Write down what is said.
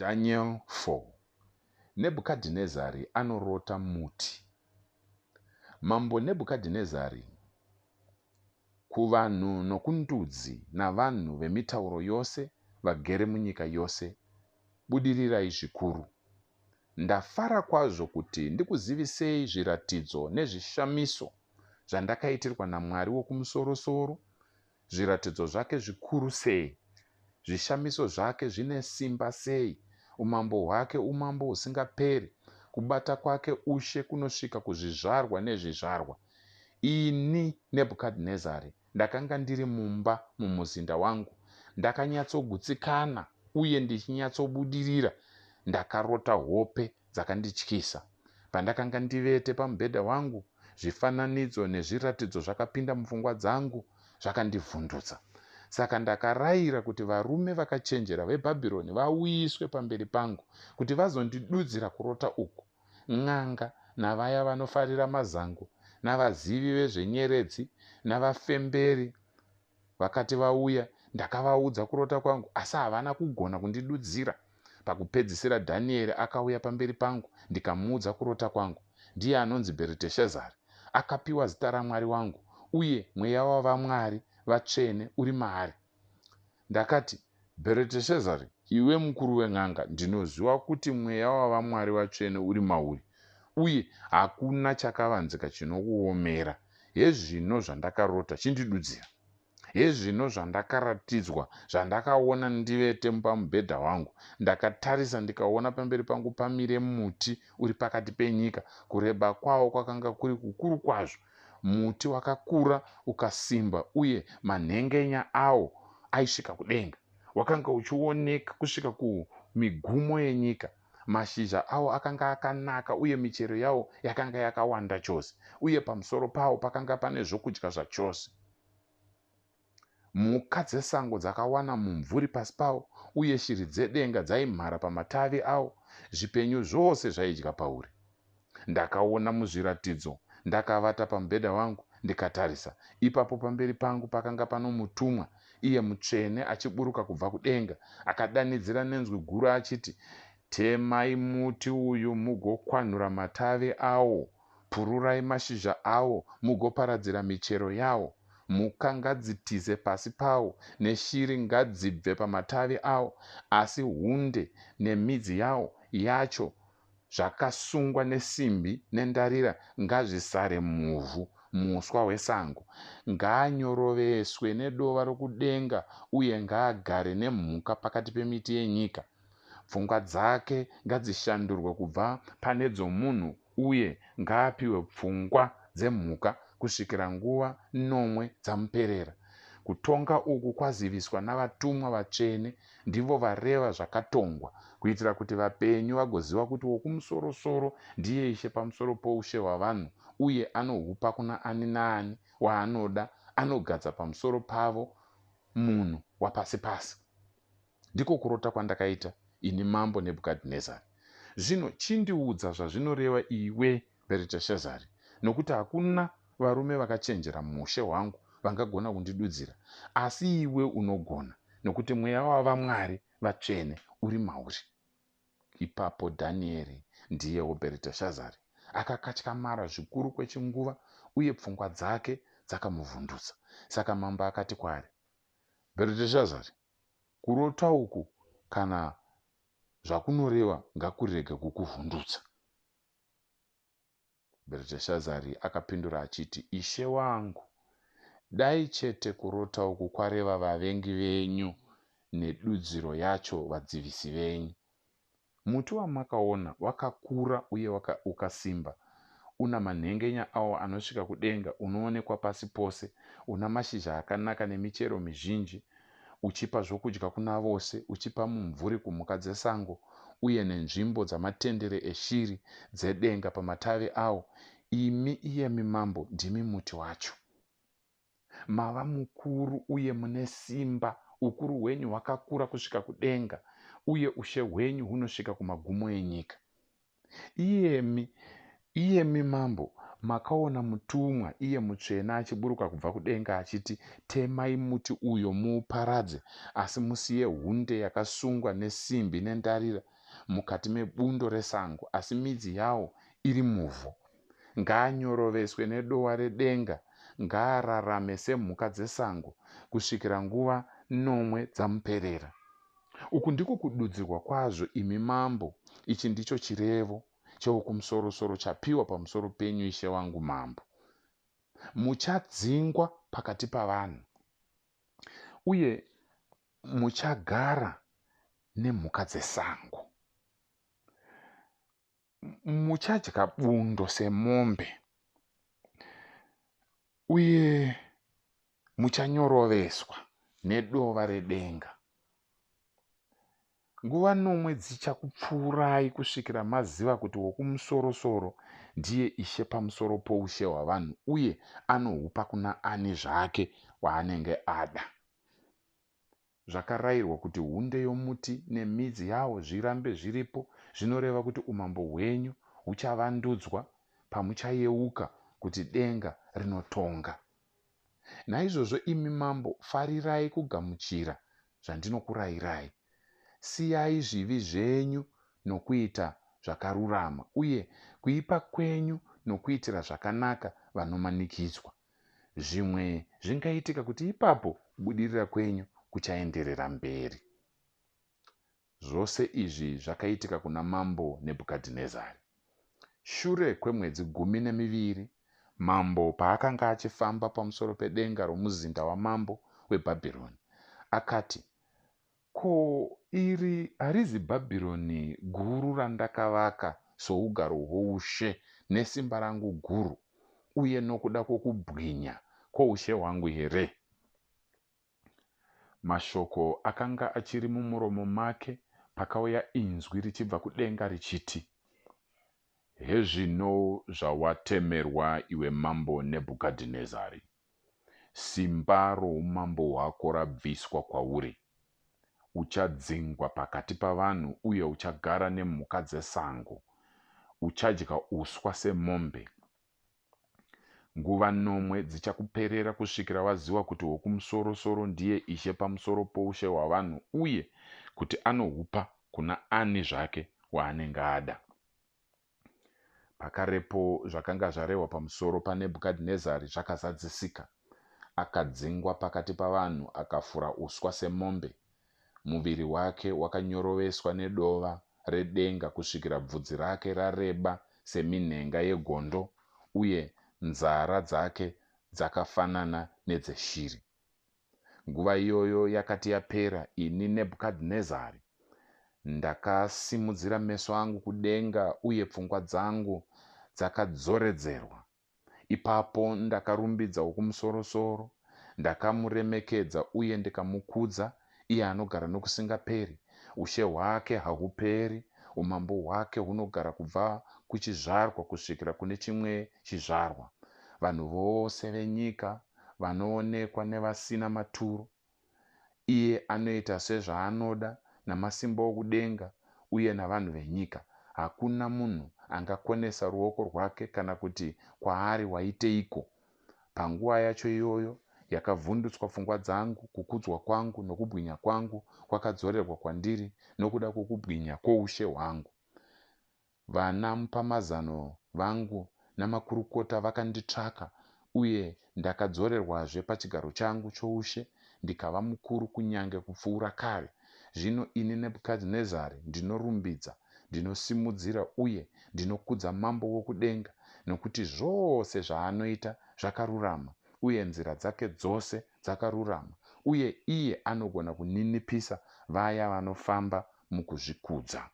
Daniel 4. Nebukadhinezari anorota muti. Mambo Nebukadhinezari, kuvanhu nokundudzi navanhu vemitauro yose vagere munyika yose, budirirai zvikuru. Ndafara kwazvo kuti ndikuzivisei zviratidzo nezvishamiso zvandakaitirwa naMwari wokumusoro-soro, zviratidzo zvake zvikuru sei, zvishamiso zvake zvine simba sei, umambo hwake umambo husingaperi, kubata kwake ushe kunosvika kuzvizvarwa nezvizvarwa. Ini Nebukadhinezari ndakanga ndiri mumba mumuzinda wangu, ndakanyatsogutsikana uye ndichinyatsobudirira, ndakarota hope dzakandityisa. Pandakanga ndivete pamubhedha wangu, zvifananidzo nezviratidzo zvakapinda mupfungwa dzangu zvakandivhundutsa. Saka ndakarayira kuti varume vakachenjera veBhabhironi vauyiswe pamberi pangu kuti vazondidudzira kurota uku. N'anga navaya vanofarira mazango navazivi vezvenyeredzi navafemberi vakati vauya, ndakavaudza kurota kwangu, asi havana kugona kundidudzira. Pakupedzisira Dhanieri akauya pamberi pangu, ndikamuudza kurota kwangu. Ndiye anonzi Bheriteshazari, akapiwa zita raMwari wangu, uye mweya wavaMwari vatsvene uri maari. Ndakati, Bheriteshazari, iwe mukuru wen'anga, ndinoziva kuti mweya wavaMwari vatsvene uri mauri, uye hakuna chakavanzika chinokuomera. Hezvino zvandakarota, chindidudzira. Hezvino zvandakaratidzwa, zvandakaona ndivete pamubhedha wangu. Ndakatarisa ndikaona pamberi pangu pamire muti uri pakati penyika. Kureba kwawo kwakanga kuri kukuru kwazvo. Muti wakakura ukasimba, uye manhengenya awo aisvika kudenga. Wakanga uchioneka kusvika kumigumo yenyika. Mashizha awo akanga akanaka, uye michero yawo yakanga yakawanda chose, uye pamusoro pawo pakanga pane zvokudya zvachose. Mhuka dzesango dzakawana mumvuri pasi pawo, uye shiri dzedenga dzaimhara pamatavi awo. Zvipenyu zvose zvaidya pauri. Ndakaona muzviratidzo, ndakavata pamubhedha wangu, ndikatarisa. Ipapo pamberi pangu pakanga pano mutumwa, iye mutsvene, achiburuka kubva kudenga. Akadanidzira nenzwi guru achiti, temai muti uyu mugokwanhura matavi awo, pururai mashizha awo, mugoparadzira michero yawo. Mhuka ngadzitize pasi pawo, neshiri ngadzibve pamatavi awo, asi hunde nemidzi yawo yacho zvakasungwa nesimbi nendarira ngazvisare muvhu. Muswa hwesango ngaanyoroveswe nedova rokudenga, uye ngaagare nemhuka pakati pemiti yenyika. Pfungwa dzake ngadzishandurwe kubva pane dzomunhu, uye ngaapiwe pfungwa dzemhuka kusvikira nguva 9 dzamuperera. Kutonga uku kwaziviswa navatumwa vatsvene, ndivo vareva zvakatongwa, kuitira kuti vapenyu vagoziva kuti wokumusoro-soro ndiye ishe pamusoro poushe hwavanhu, uye anohupa kuna ani naani waanoda, anogadza pamusoro pavo munhu wapasi-pasi. Ndiko kurota kwandakaita, ini mambo Nebukadhinezari. Zvino chindiudza zvazvinoreva iwe Bheriteshazari, nokuti hakuna varume vakachenjera mushe hwangu vangagona kundidudzira, asi iwe unogona, nokuti mweya wavaMwari vatsvene uri mauri. Ipapo Dhanieri, ndiyewo Bheriteshazari, akakatyamara zvikuru kwechinguva, uye pfungwa dzake dzakamuvhundutsa. Saka mambo akati kwaari, Bheriteshazari, kurota uku kana zvakunoreva ngakurege kukuvhundutsa. Bheriteshazari akapindura achiti, ishe wangu, dai chete kurota uku kwareva vavengi venyu nedudziro yacho vadzivisi venyu. Muti wamakaona wakakura uye ukasimba, una manhengenya awo anosvika kudenga, unoonekwa pasi pose, una mashizha akanaka nemichero mizhinji, uchipa zvokudya kuna vose, uchipa mumvuri kumhuka dzesango, uye nenzvimbo dzamatendere eshiri dzedenga pamatavi awo. Iyemi mambo, ndimi muti wacho. Mava mukuru uye mune simba, ukuru hwenyu hwakakura kusvika kudenga, uye ushe hwenyu hunosvika kumagumo enyika. Iyemi Iyemi mambo, makaona mutumwa iye mutsvene achiburuka kubva kudenga achiti, temai muti uyo muuparadze, asi musiye hunde yakasungwa nesimbi nendarira mukati mebundo resango, asi midzi yawo iri muvhu. Ngaanyoroveswe nedowa redenga, ngaararame semhuka dzesango kusvikira nguva 9 dzamuperera. Uku ndiko kududzirwa kwazvo, imi mambo. Ichi ndicho chirevo chewokumusorosoro chapiwa pamusoro penyu, ishe wangu mambo. Muchadzingwa pakati pavanhu, uye muchagara nemhuka dzesango. Muchadya bundo semombe, uye muchanyoroveswa nedova redenga. Nguva 9 dzichakupfuurai kusvikira maziva kuti wokumusorosoro ndiye ishe pamusoro poushe hwavanhu, uye anohupa kuna ani zvake waanenge ada. Zvakarayirwa kuti hunde yomuti nemidzi yawo zvirambe zviripo, zvinoreva kuti umambo hwenyu huchavandudzwa pamuchayeuka kuti denga rinotonga. Naizvozvo imi mambo, farirai kugamuchira zvandinokurayirai. Siyai zvivi zvenyu nokuita zvakarurama, uye kuipa kwenyu nokuitira zvakanaka vanomanikidzwa. Zvimwe zvingaitika kuti ipapo kubudirira kwenyu kuchaenderera mberi. Zvose izvi zvakaitika kuna mambo Nebhukadhinezari. Shure kwemwedzi 12, mambo paakanga achifamba pamusoro pedenga romuzinda wamambo weBhabhironi, akati, ko, iri harizi Bhabhironi guru randakavaka sougaro hwoushe nesimba rangu guru, uye nokuda kwokubwinya kwoushe hwangu here? Mashoko akanga achiri mumuromo make pakauya inzwi richibva kudenga richiti, hezvino zvawatemerwa iwe mambo Nebhukadhinezari. Simba roumambo hwako rabviswa kwauri. Uchadzingwa pakati pavanhu, uye uchagara nemhuka dzesango. Uchadya uswa semombe. Nguva 9 dzichakuperera kusvikira waziva kuti wokumusorosoro ndiye ishe pamusoro poushe hwavanhu, uye kuti anohupa kuna ani zvake waanenge ada. Pakarepo zvakanga zvarehwa pamusoro paNebhukadhinezari zvakazadzisika. Akadzingwa pakati pavanhu, akafura uswa semombe. Muviri wake wakanyoroveswa nedova redenga kusvikira bvudzi rake rareba seminhenga yegondo, uye nzara dzake dzakafanana nedzeshiri. Nguva iyoyo yakati yapera, ini Nebhukadhinezari ndakasimudzira meso angu kudenga, uye pfungwa dzangu dzakadzoredzerwa. Ipapo ndakarumbidza wokumusorosoro, ndakamuremekedza uye ndikamukudza, iye anogara nokusingaperi. Ushe hwake hahuperi, umambo hwake hunogara kubva kuchizvarwa kusvikira kune chimwe chizvarwa. Vanhu vose venyika vanoonekwa nevasina maturo. Iye anoita sezvaanoda namasimba okudenga uye navanhu venyika. Hakuna munhu angakonesa ruoko rwake kana kuti kwaari waiteiko. Panguva yacho iyoyo yakavhundutswa pfungwa dzangu, kukudzwa kwangu nokubwinya kwangu kwakadzorerwa kwandiri nokuda kwokubwinya kwoushe hwangu. Vana mupamazano vangu namakurukota vakanditsvaka, uye ndakadzorerwazve pachigaro changu choushe, ndikava mukuru kunyange kupfuura kare. Zvino ini Nebhukadhinezari ndinorumbidza, ndinosimudzira uye ndinokudza mambo wokudenga, nokuti zvose zvaanoita zvakarurama, uye nzira dzake dzose dzakarurama, uye iye anogona kuninipisa vaya vanofamba mukuzvikudza.